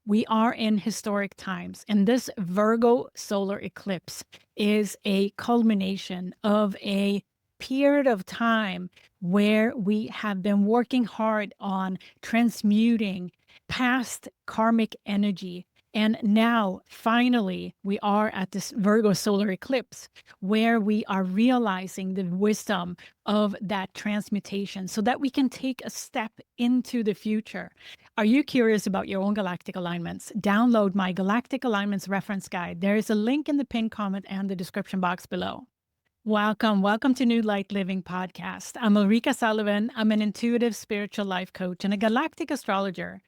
We are in historic times, and this Virgo solar eclipse is a culmination of a period of time where we have been working hard on transmuting past karmic energy. And now, finally, we are at this Virgo solar eclipse where we are realizing the wisdom of that transmutation so that we can take a step into the future. Are you curious about your own galactic alignments? Download my Galactic Alignments Reference Guide. There is a link in the pinned comment and the description box below. Welcome to New Light Living Podcast. I'm Ulrika Sullivan. I'm an intuitive spiritual life coach and a galactic astrologer.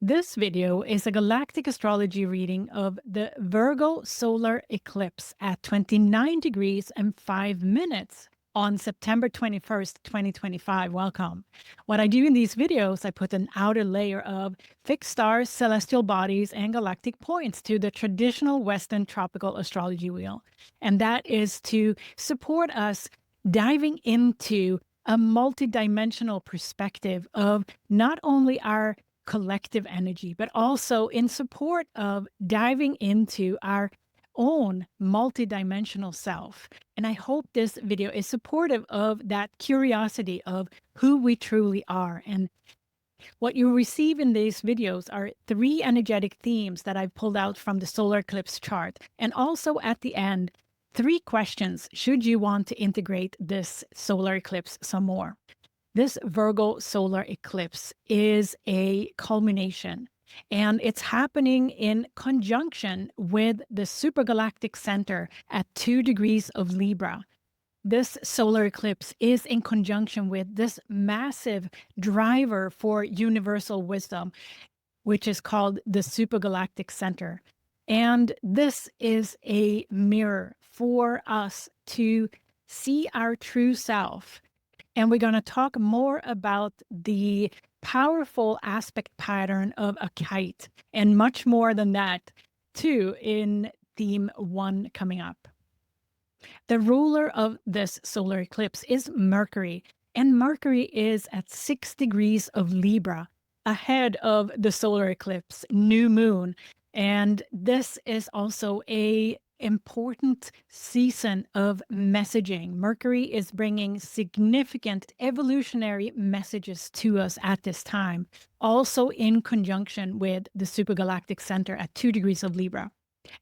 This video is a galactic astrology reading of the Virgo solar eclipse at 29 degrees and 5 minutes on September 21st, 2025. Welcome. What I do in these videos, I put an outer layer of fixed stars, celestial bodies, and galactic points to the traditional Western tropical astrology wheel. And that is to support us diving into a multidimensional perspective of not only our collective energy, but also in support of diving into our own multidimensional self. And I hope this video is supportive of that curiosity of who we truly are. And what you receive in these videos are 3 energetic themes that I've pulled out from the solar eclipse chart. And also at the end, 3 questions should you want to integrate this solar eclipse some more. This Virgo solar eclipse is a culmination, and it's happening in conjunction with the Super Galactic Center at 2 degrees of Libra. This solar eclipse is in conjunction with this massive driver for universal wisdom, which is called the Super Galactic Center. And this is a mirror for us to see our true self. And we're going to talk more about the powerful aspect pattern of a kite and much more than that too in theme 1 coming up. The ruler of this solar eclipse is Mercury, and Mercury is at 6 degrees of Libra ahead of the solar eclipse, new moon. And this is also a important season of messaging. Mercury is bringing significant evolutionary messages to us at this time, also in conjunction with the Super Galactic Center at 2 degrees of Libra.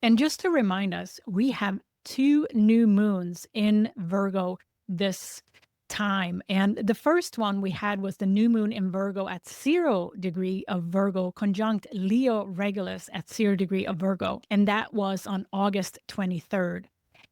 And just to remind us, we have 2 new moons in Virgo this time. And the first one we had was the new moon in Virgo at 0 degree of Virgo, conjunct Leo Regulus at 0 degree of Virgo. And that was on August 23rd.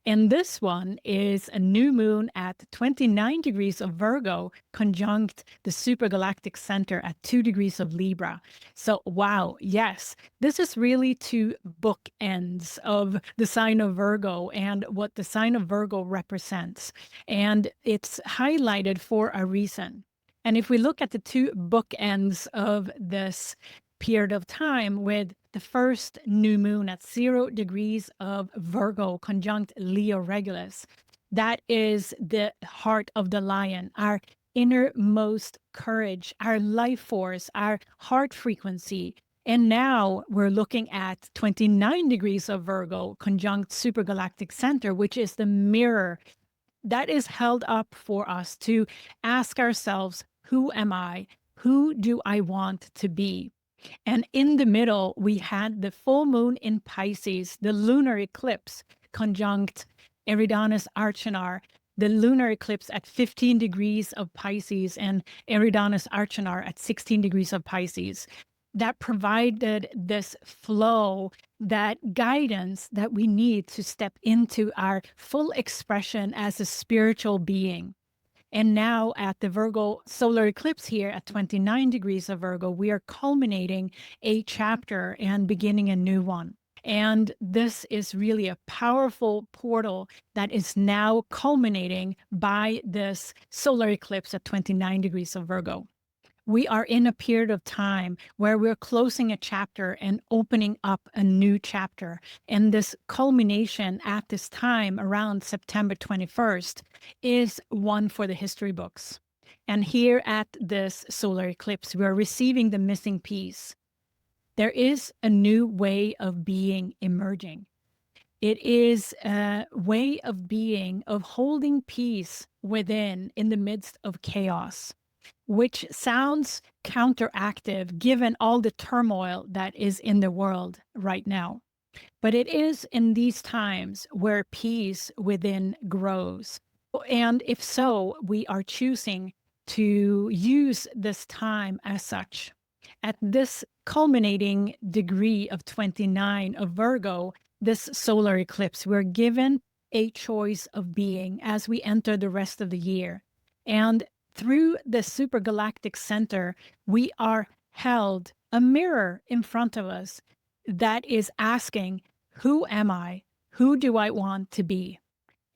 And this one is a new moon at 29 degrees of Virgo, conjunct the Super Galactic Center at 2 degrees of Libra. So, wow, yes, this is really 2 bookends of the sign of Virgo and what the sign of Virgo represents. And it's highlighted for a reason. And if we look at the 2 bookends of this period of time with the first new moon at 0 degrees of Virgo, conjunct Leo Regulus, that is the heart of the lion, our innermost courage, our life force, our heart frequency. And now we're looking at 29 degrees of Virgo, conjunct Super Galactic Center, which is the mirror that is held up for us to ask ourselves, who am I? Who do I want to be? And in the middle, we had the full moon in Pisces, the lunar eclipse, conjunct Eridanus Arcanar, the lunar eclipse at 15 degrees of Pisces and Eridanus Arcanar at 16 degrees of Pisces. That provided this flow, that guidance that we need to step into our full expression as a spiritual being. And now at the Virgo solar eclipse here at 29 degrees of Virgo, we are culminating a chapter and beginning a new one. And this is really a powerful portal that is now culminating by this solar eclipse at 29 degrees of Virgo. We are in a period of time where we're closing a chapter and opening up a new chapter. And this culmination at this time around September 21st is one for the history books. And here at this solar eclipse, we're receiving the missing piece. There is a new way of being emerging. It is a way of being, of holding peace within in the midst of chaos, which sounds counteractive given all the turmoil that is in the world right now. But it is in these times where peace within grows. And if so, we are choosing to use this time as such. At this culminating degree of 29 of Virgo, this solar eclipse, we're given a choice of being as we enter the rest of the year. And through the Super Galactic Center, we are held a mirror in front of us that is asking, who am I? Who do I want to be?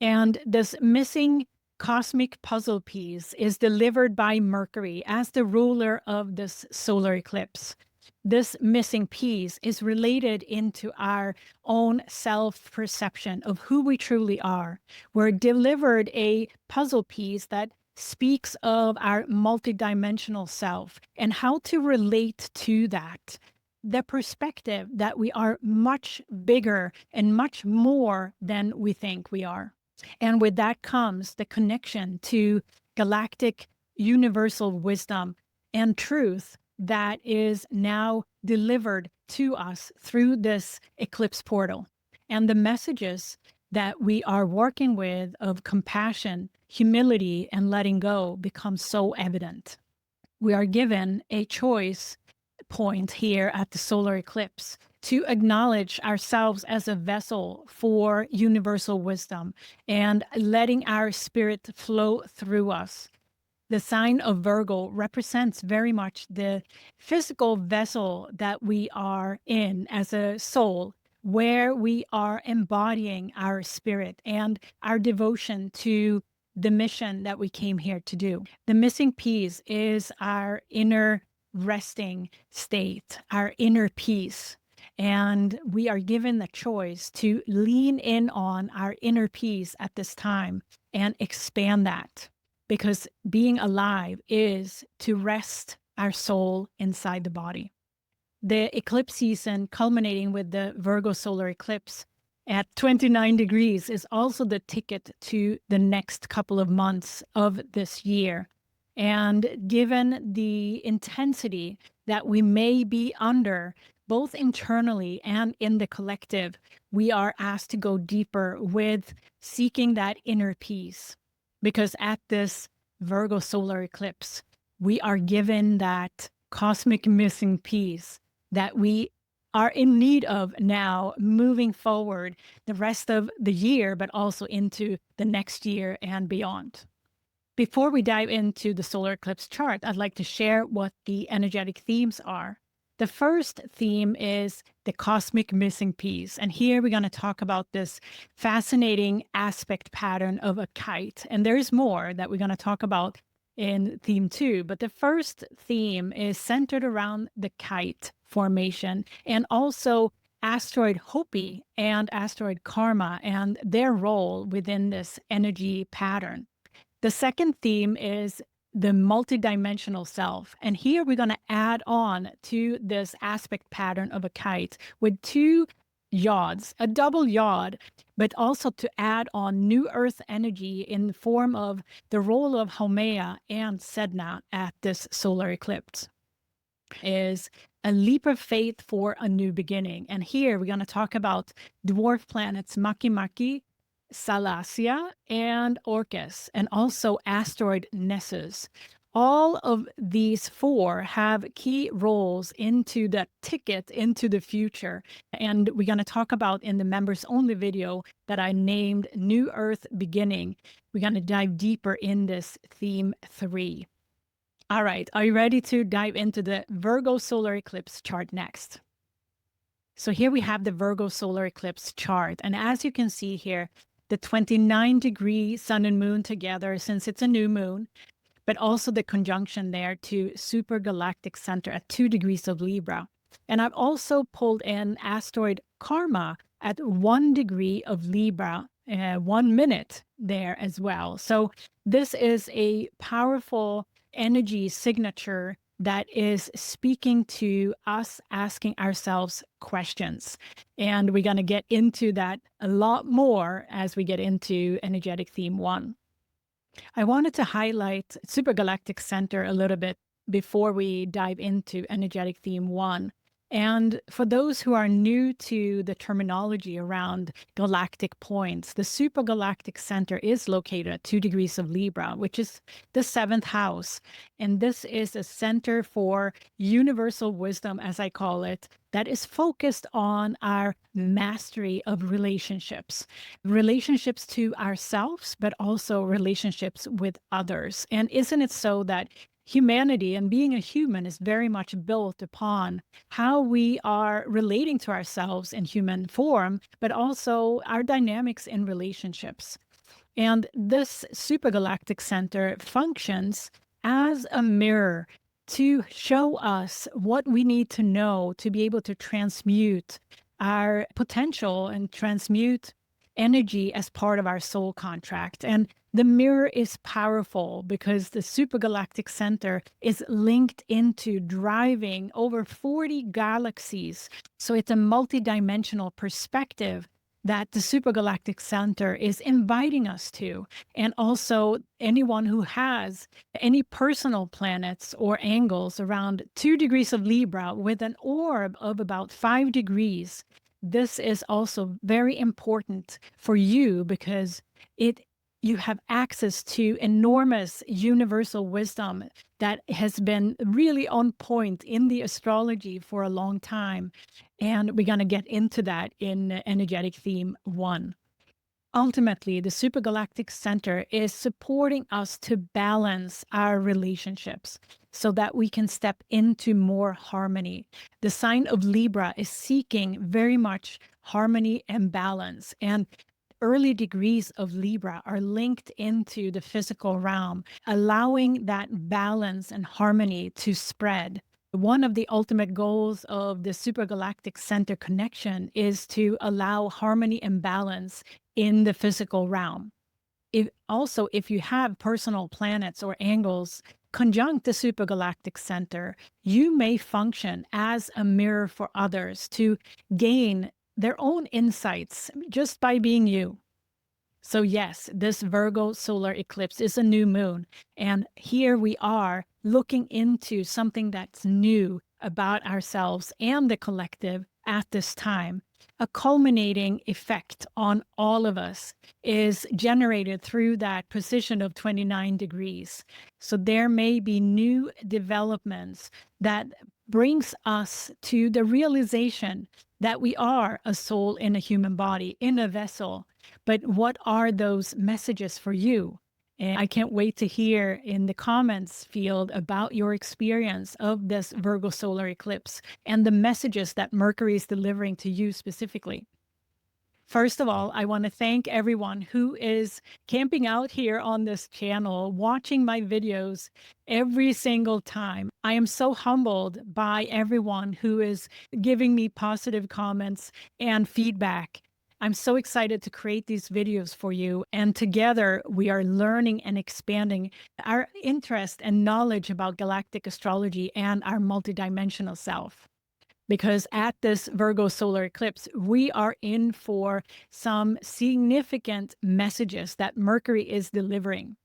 And this missing cosmic puzzle piece is delivered by Mercury as the ruler of this solar eclipse. This missing piece is related into our own self-perception of who we truly are. We're delivered a puzzle piece that speaks of our multidimensional self and how to relate to that. The perspective that we are much bigger and much more than we think we are. And with that comes the connection to galactic universal wisdom and truth that is now delivered to us through this eclipse portal. And the messages that we are working with of compassion, humility, and letting go become so evident. We are given a choice point here at the solar eclipse to acknowledge ourselves as a vessel for universal wisdom and letting our spirit flow through us. The sign of Virgo represents very much the physical vessel that we are in as a soul, where we are embodying our spirit and our devotion to the mission that we came here to do. The missing piece is our inner resting state, our inner peace. And we are given the choice to lean in on our inner peace at this time and expand that, because being alive is to rest our soul inside the body. The eclipse season culminating with the Virgo solar eclipse at 29 degrees is also the ticket to the next couple of months of this year. And given the intensity that we may be under, both internally and in the collective, we are asked to go deeper with seeking that inner peace. Because at this Virgo solar eclipse, we are given that cosmic missing piece that we are in need of now moving forward the rest of the year, but also into the next year and beyond. Before we dive into the solar eclipse chart, I'd like to share what the energetic themes are. The first theme is the cosmic missing piece. And here we're going to talk about this fascinating aspect pattern of a kite. And there's more that we're going to talk about in theme 2. But the first theme is centered around the kite formation and also asteroid Hopi and asteroid Karma and their role within this energy pattern. The second theme is the multidimensional self. And here we're going to add on to this aspect pattern of a kite with 2 yods, a double yod, but also to add on new earth energy in the form of the role of Haumea and Sedna at this solar eclipse. Is a leap of faith for a new beginning. And here we're going to talk about dwarf planets Makemake, Salacia, and Orcus, and also asteroid Nessus. All of these 4 have key roles into the ticket into the future. And we're going to talk about in the members only video that I named New Earth Beginning. We're going to dive deeper in this theme 3. All right, are you ready to dive into the Virgo solar eclipse chart next? So here we have the Virgo solar eclipse chart. And as you can see here, the 29-degree sun and moon together, since it's a new moon, but also the conjunction there to Super Galactic Center at 2 degrees of Libra. And I've also pulled in asteroid Karma at 1 degree of Libra, 1 minute there as well. So this is a powerful energy signature that is speaking to us asking ourselves questions. And we're going to get into that a lot more as we get into energetic theme 1. I wanted to highlight Super Galactic Center a little bit before we dive into energetic theme 1. And for those who are new to the terminology around galactic points, the Super Galactic Center is located at 2 degrees of Libra, which is the 7th house. And this is a center for universal wisdom, as I call it, that is focused on our mastery of relationships to ourselves, but also relationships with others. And isn't it so that humanity and being a human is very much built upon how we are relating to ourselves in human form, but also our dynamics in relationships. And this supergalactic center functions as a mirror to show us what we need to know to be able to transmute our potential and transmute energy as part of our soul contract. And the mirror is powerful because the supergalactic center is linked into driving over 40 galaxies. So it's a multidimensional perspective that the supergalactic center is inviting us to. And also anyone who has any personal planets or angles around 2 degrees of Libra with an orb of about 5 degrees, this is also very important for you because you have access to enormous universal wisdom that has been really on point in the astrology for a long time. And we're going to get into that in energetic theme 1. Ultimately, the supergalactic center is supporting us to balance our relationships so that we can step into more harmony. The sign of Libra is seeking very much harmony and balance. And early degrees of Libra are linked into the physical realm, allowing that balance and harmony to spread. One of the ultimate goals of the supergalactic center connection is to allow harmony and balance in the physical realm. If you have personal planets or angles conjunct the supergalactic center, you may function as a mirror for others to gain their own insights just by being you. So yes, this Virgo solar eclipse is a new moon. And here we are looking into something that's new about ourselves and the collective at this time. A culminating effect on all of us is generated through that position of 29 degrees. So there may be new developments that brings us to the realization that we are a soul in a human body, in a vessel. But what are those messages for you? And I can't wait to hear in the comments field about your experience of this Virgo solar eclipse and the messages that Mercury is delivering to you specifically. First of all, I want to thank everyone who is camping out here on this channel, watching my videos every single time. I am so humbled by everyone who is giving me positive comments and feedback. I'm so excited to create these videos for you. And together we are learning and expanding our interest and knowledge about galactic astrology and our multidimensional self. Because at this Virgo solar eclipse, we are in for some significant messages that Mercury is delivering.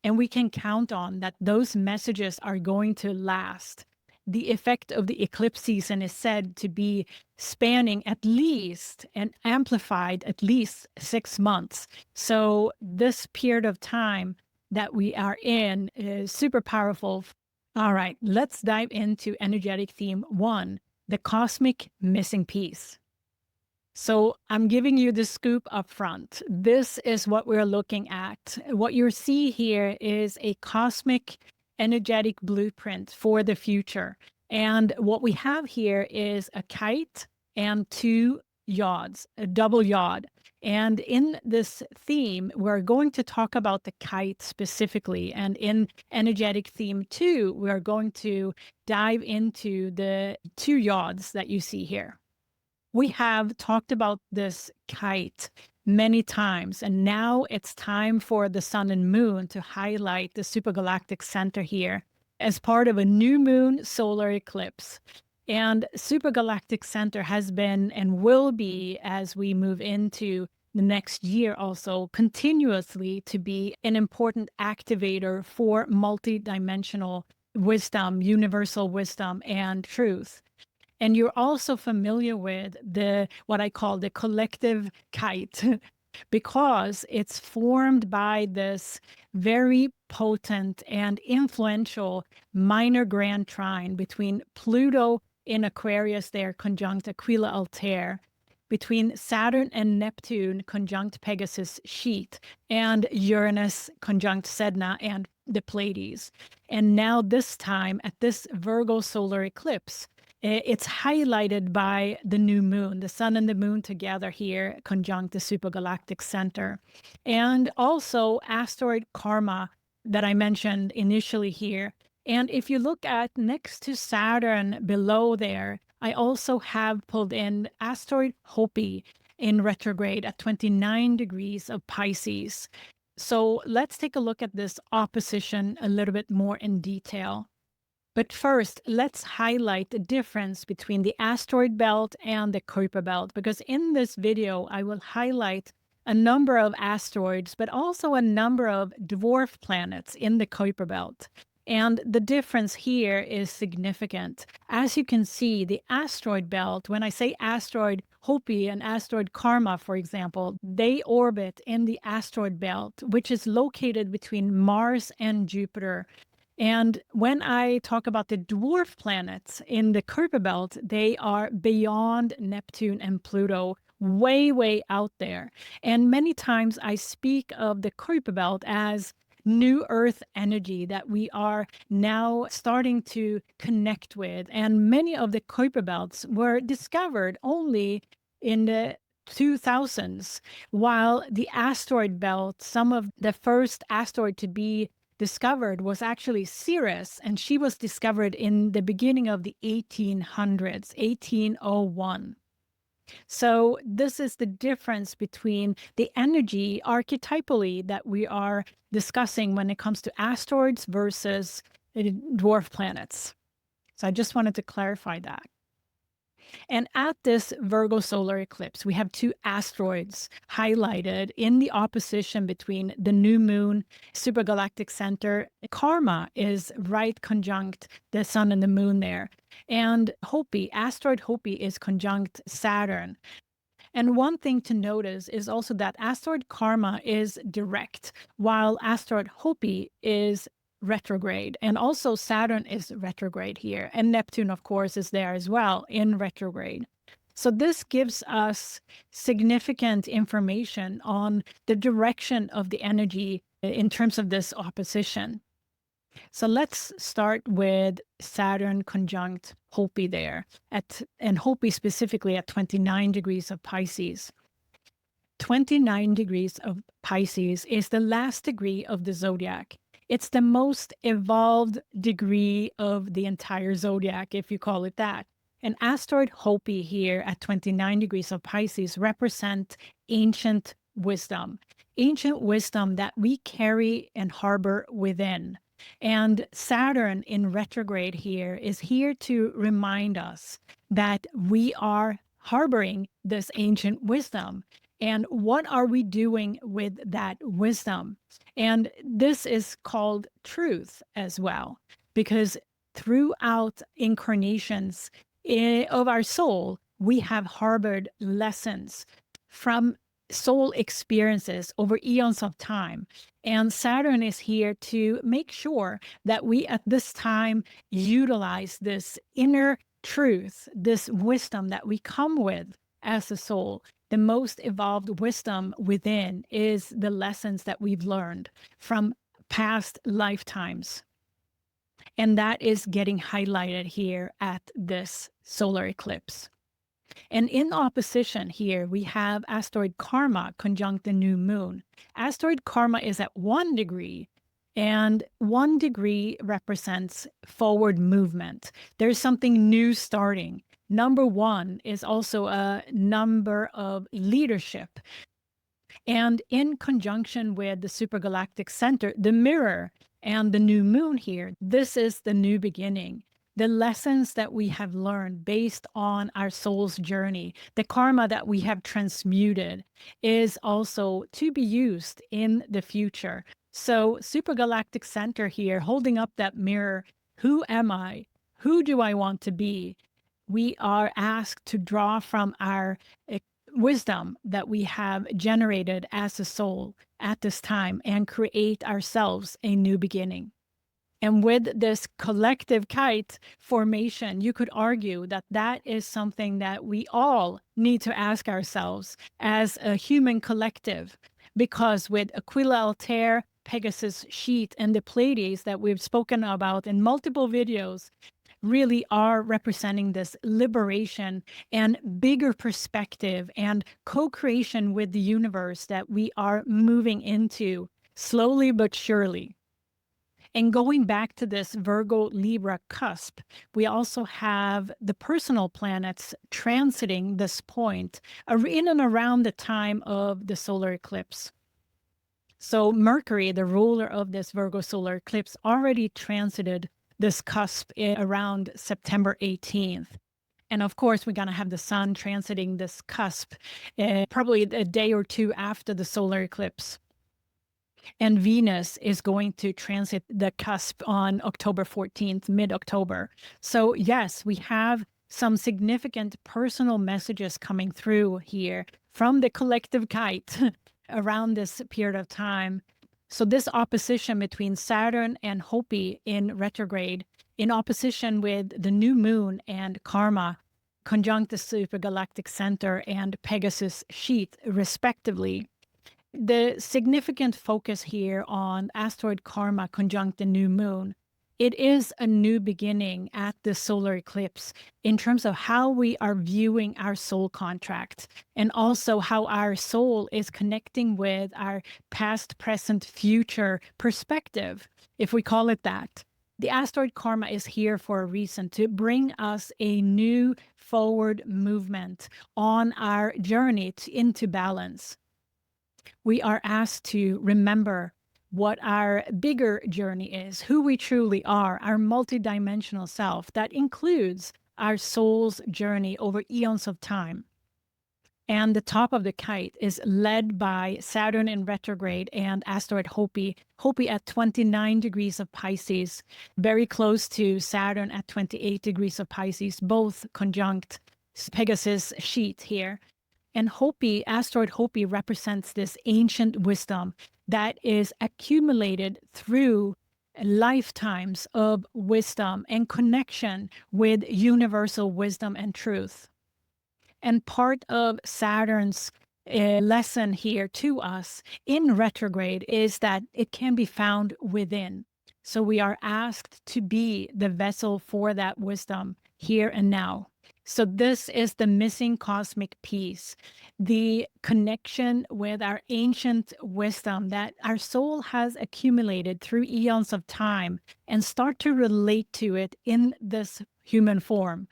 And we can count on that those messages are going to last. The effect of the eclipse season is said to be spanning at least and amplified at least 6 months. So this period of time that we are in is super powerful. All right, let's dive into energetic theme 1, the cosmic missing piece. So I'm giving you the scoop up front. This is what we're looking at. What you see here is a cosmic energetic blueprint for the future. And what we have here is a kite and 2 yods, a double yod. And in this theme, we're going to talk about the kite specifically. And in energetic theme 2, we're going to dive into the 2 yods that you see here. We have talked about this kite many times, and now it's time for the sun and moon to highlight the supergalactic center here. as part of a new moon solar eclipse. And Super Galactic Center has been and will be, as we move into the next year also, continuously to be an important activator for multidimensional wisdom, universal wisdom, and truth. And you're also familiar with what I call the collective kite, because it's formed by this very potent and influential minor grand trine between Pluto in Aquarius there, conjunct Aquila-Altair, between Saturn and Neptune, conjunct Pegasus sheet, and Uranus, conjunct Sedna and the Pleiades. And now this time at this Virgo solar eclipse, it's highlighted by the new moon, the sun and the moon together here, conjunct the Super Galactic Center. And also asteroid Karma that I mentioned initially here. And if you look at next to Saturn below there, I also have pulled in asteroid Hopi in retrograde at 29 degrees of Pisces. So let's take a look at this opposition a little bit more in detail. But first, let's highlight the difference between the asteroid belt and the Kuiper Belt, because in this video, I will highlight a number of asteroids, but also a number of dwarf planets in the Kuiper Belt. And the difference here is significant. As you can see, the asteroid belt, when I say asteroid Hopi and asteroid Karma, for example, they orbit in the asteroid belt, which is located between Mars and Jupiter. And when I talk about the dwarf planets in the Kuiper Belt, they are beyond Neptune and Pluto, way, way out there. And many times I speak of the Kuiper Belt as new Earth energy that we are now starting to connect with. And many of the Kuiper Belts were discovered only in the 2000s, while the asteroid belt, some of the first asteroid to be discovered was actually Ceres, and she was discovered in the beginning of the 1800s, 1801. So this is the difference between the energy archetypally that we are discussing when it comes to asteroids versus dwarf planets. So I just wanted to clarify that. And at this Virgo solar eclipse, we have two asteroids highlighted in the opposition between the new moon, Super Galactic Center. Karma is right conjunct the sun and the moon there. And Hopi, asteroid Hopi, is conjunct Saturn. And one thing to notice is also that asteroid Karma is direct, while asteroid Hopi is retrograde. And also Saturn is retrograde here. And Neptune, of course, is there as well in retrograde. So this gives us significant information on the direction of the energy in terms of this opposition. So let's start with Saturn conjunct Hopi there, and Hopi specifically at 29 degrees of Pisces. 29 degrees of Pisces is the last degree of the zodiac. It's the most evolved degree of the entire zodiac, if you call it that. And asteroid Hopi here at 29 degrees of Pisces represent ancient wisdom that we carry and harbor within. And Saturn in retrograde here is here to remind us that we are harboring this ancient wisdom. And what are we doing with that wisdom? And this is called truth as well, because throughout incarnations of our soul, we have harbored lessons from soul experiences over eons of time. And Saturn is here to make sure that we at this time utilize this inner truth, this wisdom that we come with as a soul. The most evolved wisdom within is the lessons that we've learned from past lifetimes. And that is getting highlighted here at this solar eclipse. And in opposition here, we have asteroid Karma conjunct the new moon. Asteroid Karma is at 1 degree, and 1 degree represents forward movement. There's something new starting. Number 1 is also a number of leadership. And in conjunction with the Super Galactic Center, the mirror And the new moon here, this is the new beginning. The lessons that we have learned based on our soul's journey, the karma that we have transmuted, is also to be used in the future. So Super Galactic Center here, holding up that mirror, who am I? Who do I want to be? We are asked to draw from our wisdom that we have generated as a soul at this time and create ourselves a new beginning. And with this collective kite formation, you could argue that that is something that we all need to ask ourselves as a human collective, because with Aquila-Altair, Pegasus sheet, and the Pleiades that we've spoken about in multiple videos, really are representing this liberation and bigger perspective and co-creation with the universe that we are moving into slowly but surely. And going back to this Virgo Libra cusp, we also have the personal planets transiting this point in and around the time of the solar eclipse. So Mercury, the ruler of this Virgo solar eclipse, already transited this cusp around September 18th. And of course, we're going to have the sun transiting this cusp probably a day or two after the solar eclipse. And Venus is going to transit the cusp on October 14th, mid-October. So yes, we have some significant personal messages coming through here from the collective kite around this period of time. So this opposition between Saturn and Hopi in retrograde, in opposition with the new moon and karma, conjunct the Super Galactic Center and Pegasus sheet, respectively. The significant focus here on asteroid karma conjunct the new moon, it is a new beginning at the solar eclipse in terms of how we are viewing our soul contract, and also how our soul is connecting with our past, present, future perspective, if we call it that. The asteroid karma is here for a reason, to bring us a new forward movement on our journey into balance. We are asked to remember what our bigger journey is, who we truly are, our multidimensional self that includes our soul's journey over eons of time. And the top of the kite is led by Saturn in retrograde and asteroid Hopi at 29 degrees of Pisces, very close to Saturn at 28 degrees of Pisces, both conjunct Pegasus sheet here. And Hopi, asteroid Hopi, represents this ancient wisdom that is accumulated through lifetimes of wisdom and connection with universal wisdom and truth. And part of Saturn's lesson here to us in retrograde is that it can be found within. So we are asked to be the vessel for that wisdom here and now. So this is the missing cosmic piece, the connection with our ancient wisdom that our soul has accumulated through eons of time, and start to relate to it in this human form,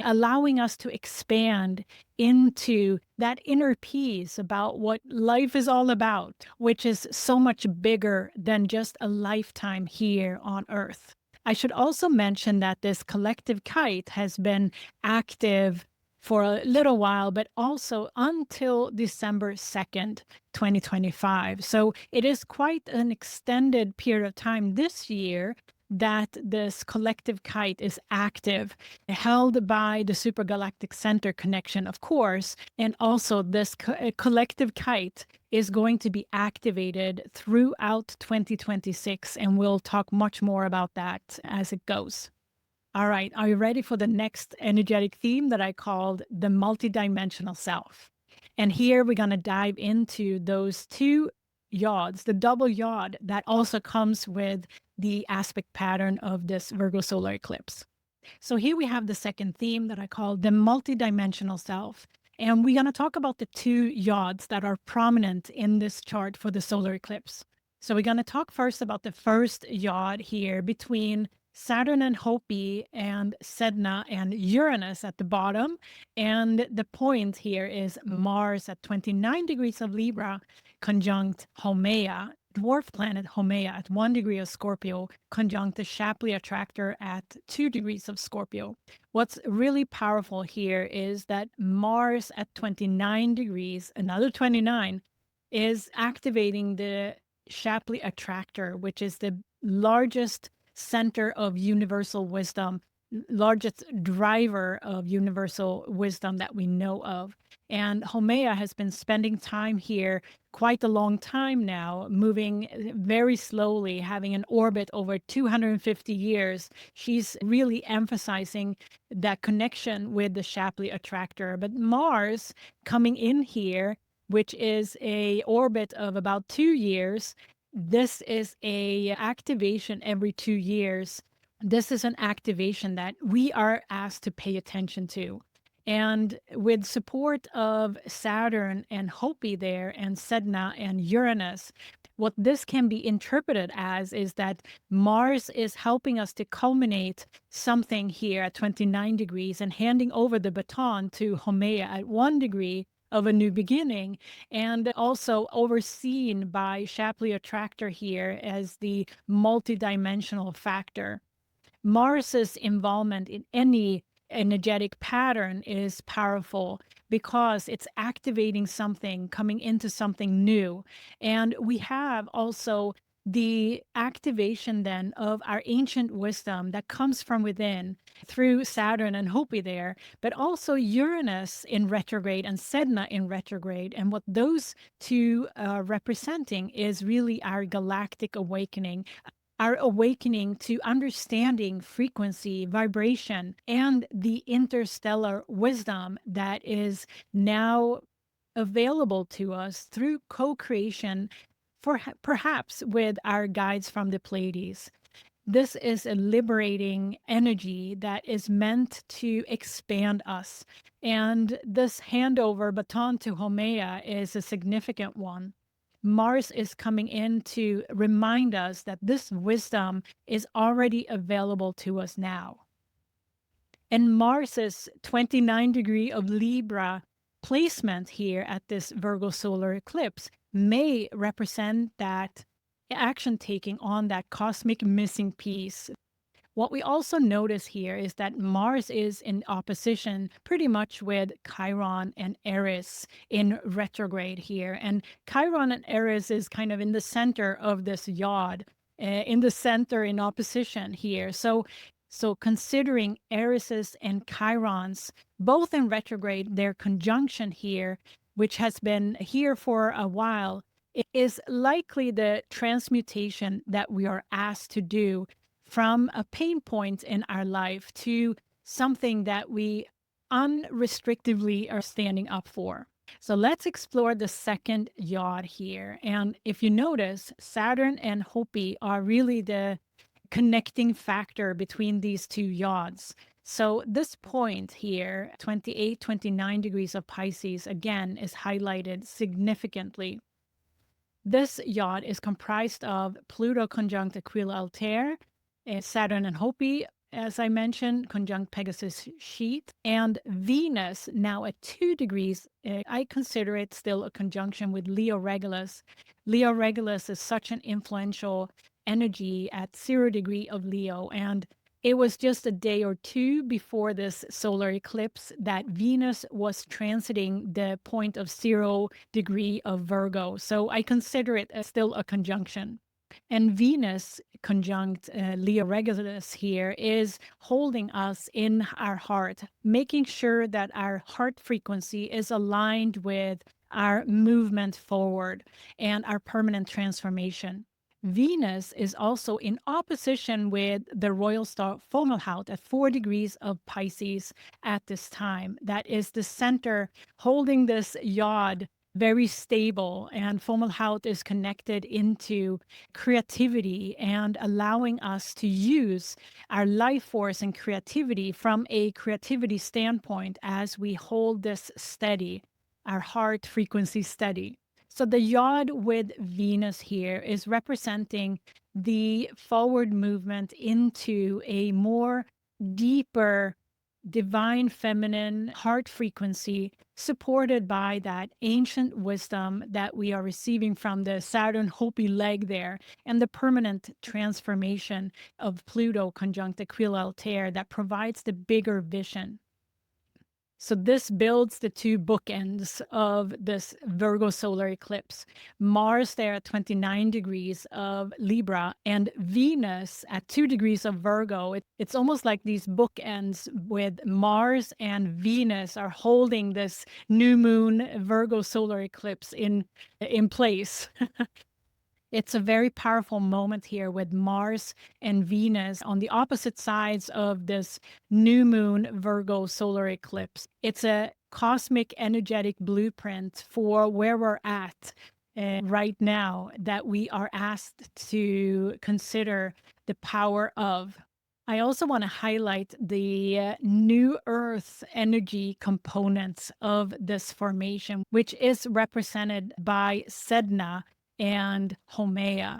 allowing us to expand into that inner peace about what life is all about, which is so much bigger than just a lifetime here on Earth. I should also mention that this collective kite has been active for a little while, but also until December 2nd, 2025. So it is quite an extended period of time this year that this collective kite is active, held by the Super Galactic Center connection, of course, and also this collective kite is going to be activated throughout 2026, and we'll talk much more about that as it goes. All right, are you ready for the next energetic theme that I called the multidimensional self? And here we're going to dive into those two yods, the double yod that also comes with the aspect pattern of this Virgo solar eclipse. So here we have the second theme that I call the multidimensional self. And we're going to talk about the two yods that are prominent in this chart for the solar eclipse. So we're going to talk first about the first yod here between Saturn and Hopi and Sedna and Uranus at the bottom. And the point here is Mars at 29 degrees of Libra conjunct Haumea, dwarf planet Haumea at 1 degree of Scorpio, conjunct the Shapley Attractor at 2 degrees of Scorpio. What's really powerful here is that Mars at 29 degrees, another 29, is activating the Shapley Attractor, which is the largest center of universal wisdom, largest driver of universal wisdom that we know of. And Haumea has been spending time here quite a long time now, moving very slowly, having an orbit over 250 years. She's really emphasizing that connection with the Shapley Attractor. But Mars coming in here, which is a orbit of about 2 years, this is a activation every 2 years. This is an activation that we are asked to pay attention to. And with support of Saturn and Hopi there, and Sedna and Uranus, what this can be interpreted as is that Mars is helping us to culminate something here at 29 degrees and handing over the baton to Haumea at 1 degree of a new beginning, and also overseen by Shapley Attractor here as the multidimensional factor. Mars's involvement in any energetic pattern is powerful because it's activating something, coming into something new. And we have also the activation then of our ancient wisdom that comes from within through Saturn and Hopi there, but also Uranus in retrograde and Sedna in retrograde. And what those two are representing is really our galactic awakening, our awakening to understanding frequency, vibration, and the interstellar wisdom that is now available to us through co-creation, for perhaps with our guides from the Pleiades. This is a liberating energy that is meant to expand us. And this handover baton to Haumea is a significant one. Mars is coming in to remind us that this wisdom is already available to us now. And Mars's 29 degree of Libra placement here at this Virgo solar eclipse may represent that action taking on that cosmic missing piece. What we also notice here is that Mars is in opposition pretty much with Chiron and Eris in retrograde here. And Chiron and Eris is kind of in the center of this yod, in the center in opposition here. So considering Eris's and Chiron's, both in retrograde, their conjunction here, which has been here for a while, it is likely the transmutation that we are asked to do from a pain point in our life to something that we unrestrictedly are standing up for. So let's explore the second yod here. And if you notice, Saturn and Hopi are really the connecting factor between these two yods. So this point here, 28, 29 degrees of Pisces, again, is highlighted significantly. This yod is comprised of Pluto conjunct Aquila-Altair, Saturn and Hopi, as I mentioned, conjunct Pegasus sheath, and Venus now at 2 degrees. I consider it still a conjunction with Leo Regulus. Leo Regulus is such an influential energy at 0 degree of Leo, and it was just a day or two before this solar eclipse that Venus was transiting the point of 0 degree of Virgo. So I consider it still a conjunction. And Venus conjunct Leo Regulus here is holding us in our heart, making sure that our heart frequency is aligned with our movement forward and our permanent transformation. Venus is also in opposition with the royal star Fomalhaut at 4 degrees of Pisces at this time. That is the center holding this yod very stable, and Fomalhaut is connected into creativity and allowing us to use our life force and creativity from a creativity standpoint as we hold this steady, our heart frequency steady. So the yod with Venus here is representing the forward movement into a more deeper divine feminine heart frequency, supported by that ancient wisdom that we are receiving from the Saturn Hopi leg there, and the permanent transformation of Pluto conjunct Aquila-Altair that provides the bigger vision. So this builds the two bookends of this Virgo solar eclipse. Mars there at 29 degrees of Libra and Venus at 2 degrees of Virgo. It's almost like these bookends with Mars and Venus are holding this new moon Virgo solar eclipse in place. It's a very powerful moment here with Mars and Venus on the opposite sides of this new moon Virgo solar eclipse. It's a cosmic energetic blueprint for where we're at right now that we are asked to consider the power of. I also want to highlight the new Earth energy components of this formation, which is represented by Sedna and Haumea.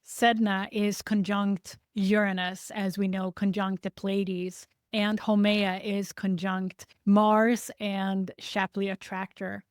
Sedna is conjunct Uranus, as we know, conjunct the Pleiades, and Haumea is conjunct Mars and Shapley Attractor.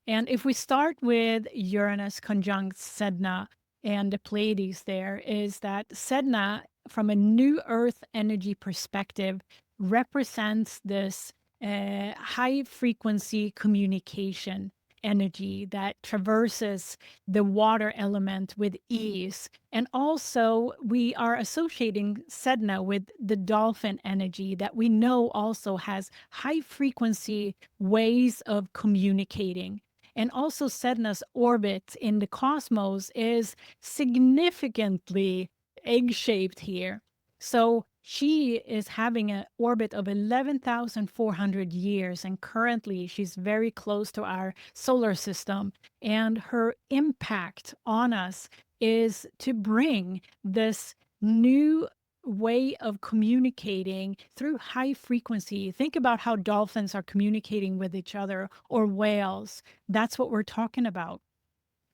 And if we start with Uranus conjunct Sedna and the Pleiades, there is that Sedna, from a new Earth energy perspective, represents this high frequency communication energy that traverses the water element with ease. And also, we are associating Sedna with the dolphin energy that we know also has high frequency ways of communicating. And also, Sedna's orbit in the cosmos is significantly egg-shaped here. So she is having an orbit of 11,400 years, and currently she's very close to our solar system. And her impact on us is to bring this new way of communicating through high frequency. Think about how dolphins are communicating with each other, or whales. That's what we're talking about.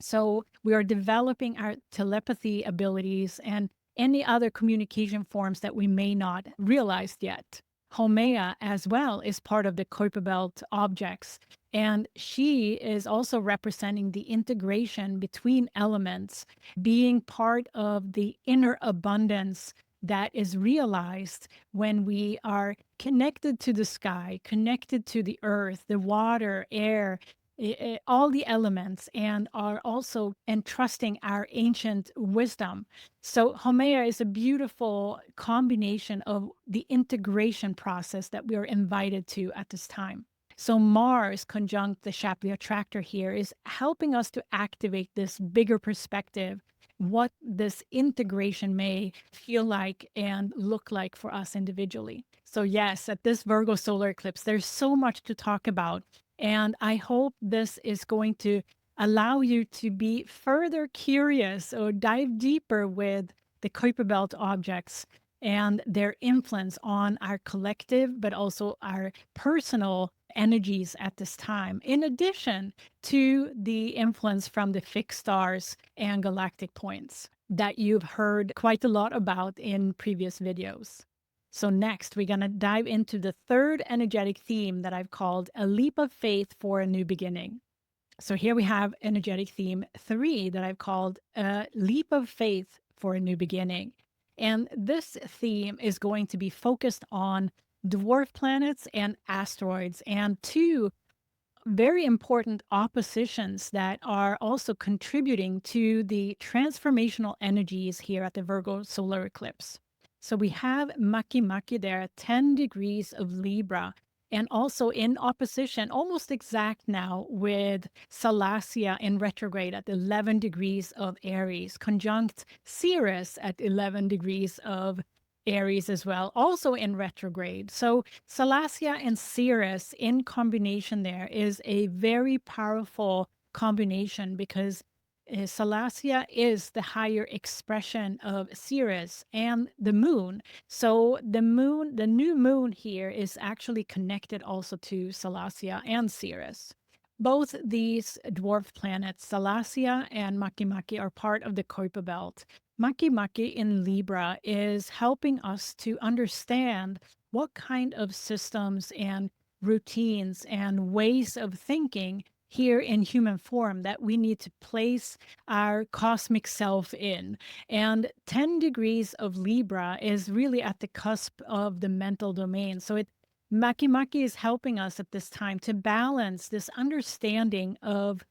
So we are developing our telepathy abilities and any other communication forms that we may not realize yet. Haumea as well is part of the Kuiper Belt Objects, and she is also representing the integration between elements, being part of the inner abundance that is realized when we are connected to the sky, connected to the earth, the water, air, all the elements, and are also entrusting our ancient wisdom. So Haumea is a beautiful combination of the integration process that we are invited to at this time. So Mars conjunct the Shapley Attractor here is helping us to activate this bigger perspective, what this integration may feel like and look like for us individually. So yes, at this Virgo solar eclipse, there's so much to talk about. And I hope this is going to allow you to be further curious or dive deeper with the Kuiper Belt objects and their influence on our collective, but also our personal energies at this time, in addition to the influence from the fixed stars and galactic points that you've heard quite a lot about in previous videos. So next, we're going to dive into the third energetic theme that I've called A Leap of Faith for a New Beginning. So here we have energetic theme 3 that I've called A Leap of Faith for a New Beginning. And this theme is going to be focused on dwarf planets and asteroids, and two very important oppositions that are also contributing to the transformational energies here at the Virgo solar eclipse. So we have Makemake there at 10 degrees of Libra, and also in opposition, almost exact now, with Salacia in retrograde at 11 degrees of Aries, conjunct Ceres at 11 degrees of Aries as well, also in retrograde. So Salacia and Ceres in combination there is a very powerful combination, because Salacia is the higher expression of Ceres and the moon. So the moon, the new moon here, is actually connected also to Salacia and Ceres. Both these dwarf planets, Salacia and Makemake, are part of the Kuiper Belt. Makemake in Libra is helping us to understand what kind of systems and routines and ways of thinking here in human form that we need to place our cosmic self in. And 10 degrees of Libra is really at the cusp of the mental domain. So Makemake is helping us at this time to balance this understanding of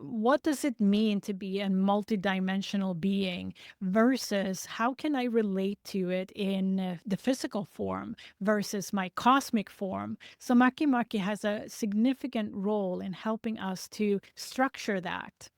what does it mean to be a multidimensional being versus how can I relate to it in the physical form versus my cosmic form. So Makemake has a significant role in helping us to structure that.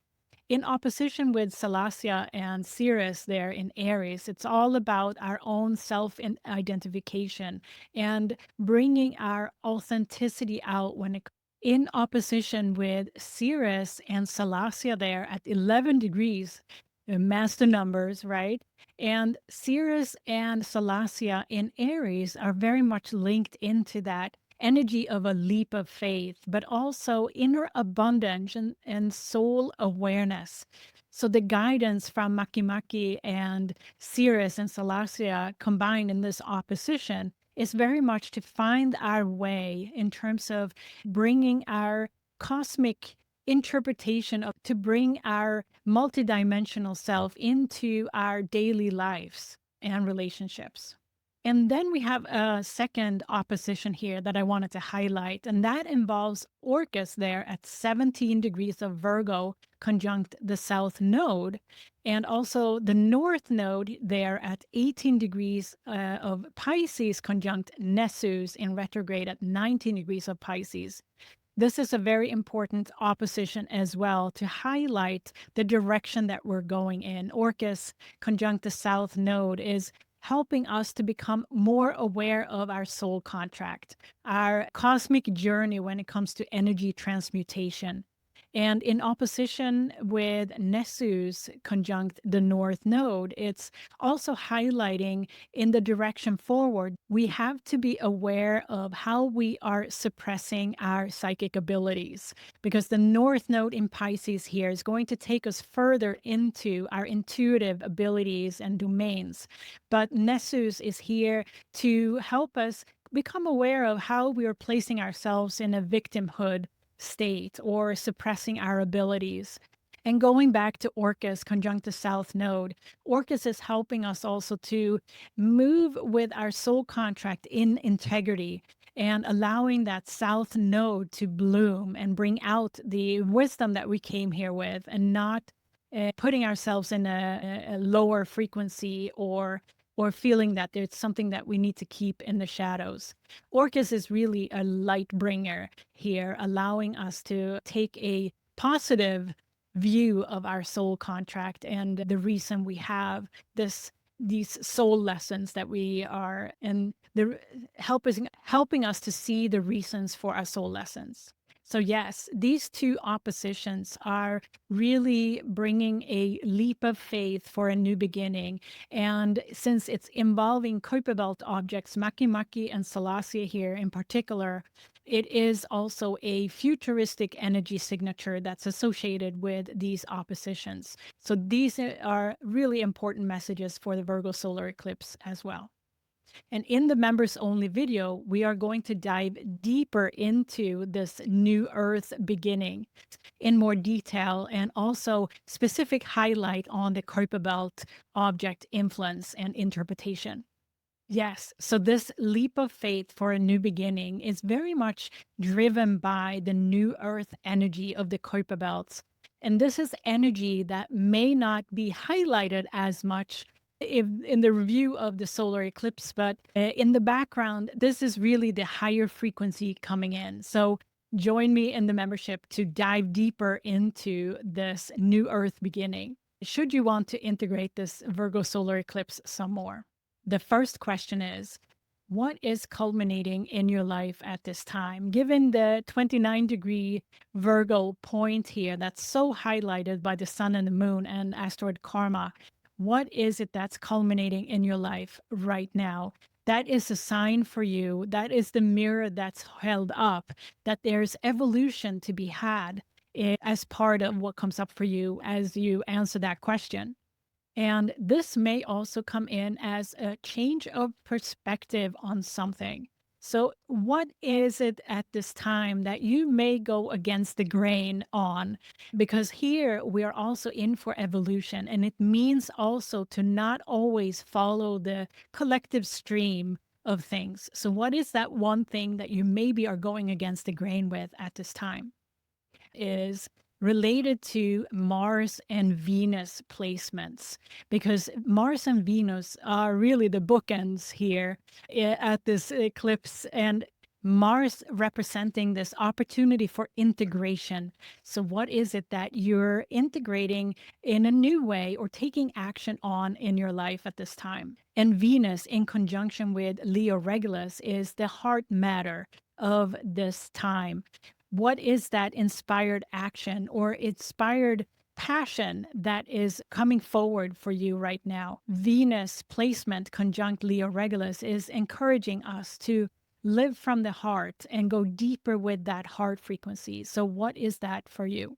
In opposition with Salacia and Ceres there in Aries, it's all about our own self-identification and bringing our authenticity out when it in opposition with Ceres and Salacia there at 11 degrees, master numbers, right? And Ceres and Salacia in Aries are very much linked into that energy of a leap of faith, but also inner abundance and soul awareness. So the guidance from Makemake and Ceres and Salacia combined in this opposition is very much to find our way in terms of bringing our cosmic interpretation of to bring our multidimensional self into our daily lives and relationships. And then we have a second opposition here that I wanted to highlight, and that involves Orcus there at 17 degrees of Virgo conjunct the South Node, and also the North Node there at 18 degrees of Pisces conjunct Nessus in retrograde at 19 degrees of Pisces. This is a very important opposition as well to highlight the direction that we're going in. Orcus conjunct the South Node is helping us to become more aware of our soul contract, our cosmic journey when it comes to energy transmutation. And in opposition with Nessus conjunct the North Node, it's also highlighting in the direction forward, we have to be aware of how we are suppressing our psychic abilities, because the North Node in Pisces here is going to take us further into our intuitive abilities and domains. But Nessus is here to help us become aware of how we are placing ourselves in a victimhood state or suppressing our abilities. And going back to Orcus conjunct the South Node, Orcus is helping us also to move with our soul contract in integrity and allowing that South Node to bloom and bring out the wisdom that we came here with, and not putting ourselves in a lower frequency or feeling that there's something that we need to keep in the shadows. Orcus is really a light bringer here, allowing us to take a positive view of our soul contract and the reason we have these soul lessons that we are, and the helping us to see the reasons for our soul lessons. So yes, these two oppositions are really bringing a leap of faith for a new beginning. And since it's involving Kuiper Belt objects, Makemake and Salacia here in particular, it is also a futuristic energy signature that's associated with these oppositions. So these are really important messages for the Virgo solar eclipse as well. And in the members only video, we are going to dive deeper into this new Earth beginning in more detail, and also specific highlight on the Kuiper Belt object influence and interpretation. Yes, so this leap of faith for a new beginning is very much driven by the new Earth energy of the Kuiper Belts. And this is energy that may not be highlighted as much in the review of the solar eclipse, but in the background, this is really the higher frequency coming in. So join me in the membership to dive deeper into this new Earth beginning, should you want to integrate this Virgo solar eclipse some more. The first question is, what is culminating in your life at this time? Given the 29-degree Virgo point here that's so highlighted by the sun and the moon and asteroid karma, what is it that's culminating in your life right now? That is a sign for you. That is the mirror that's held up, that there's evolution to be had as part of what comes up for you as you answer that question. And this may also come in as a change of perspective on something. So, what is it at this time that you may go against the grain on? Because here we are also in for evolution, and it means also to not always follow the collective stream of things. So, what is that one thing that you maybe are going against the grain with at this time? Is related to Mars and Venus placements, because Mars and Venus are really the bookends here at this eclipse, and Mars representing this opportunity for integration. So, what is it that you're integrating in a new way or taking action on in your life at this time? And Venus, in conjunction with Leo Regulus, is the heart matter of this time. What is that inspired action or inspired passion that is coming forward for you right now? Venus placement conjunct Leo Regulus is encouraging us to live from the heart and go deeper with that heart frequency. So, what is that for you?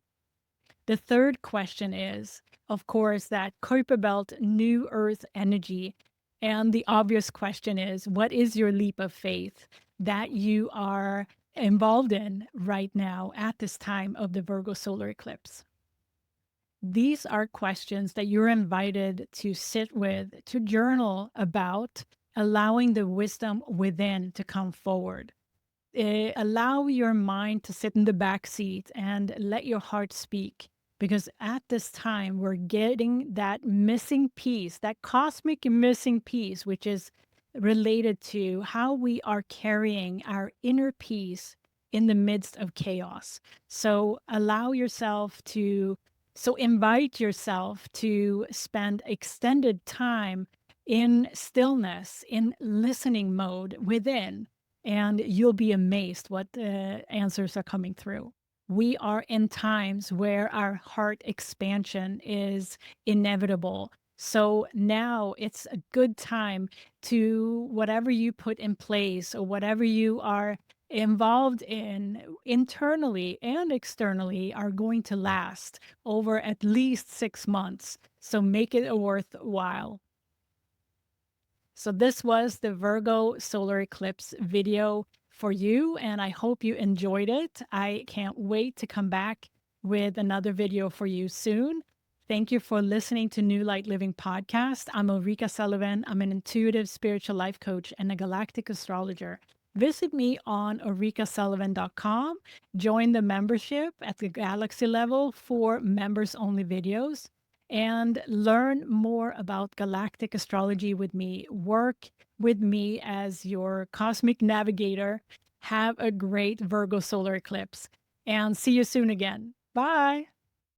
The third question is, of course, that Kuiper Belt new earth energy. And the obvious question is, what is your leap of faith that you are involved in right now at this time of the Virgo solar eclipse? These are questions that you're invited to sit with, to journal about, allowing the wisdom within to come forward. Allow your mind to sit in the back seat and let your heart speak. Because at this time, we're getting that missing piece, that cosmic missing piece, which is related to how we are carrying our inner peace in the midst of chaos. So invite yourself to spend extended time in stillness, in listening mode within, and you'll be amazed what answers are coming through. We are in times where our heart expansion is inevitable. So now it's a good time to whatever you put in place or whatever you are involved in internally and externally are going to last over at least 6 months. So make it a worthwhile. So this was the Virgo solar eclipse video for you, and I hope you enjoyed it. I can't wait to come back with another video for you soon. Thank you for listening to New Light Living Podcast. I'm Ulrika Sullivan. I'm an intuitive spiritual life coach and a galactic astrologer. Visit me on ulrikasullivan.com. Join the membership at the galaxy level for members only videos, and learn more about galactic astrology with me. Work with me as your cosmic navigator. Have a great Virgo solar eclipse, and see you soon again. Bye.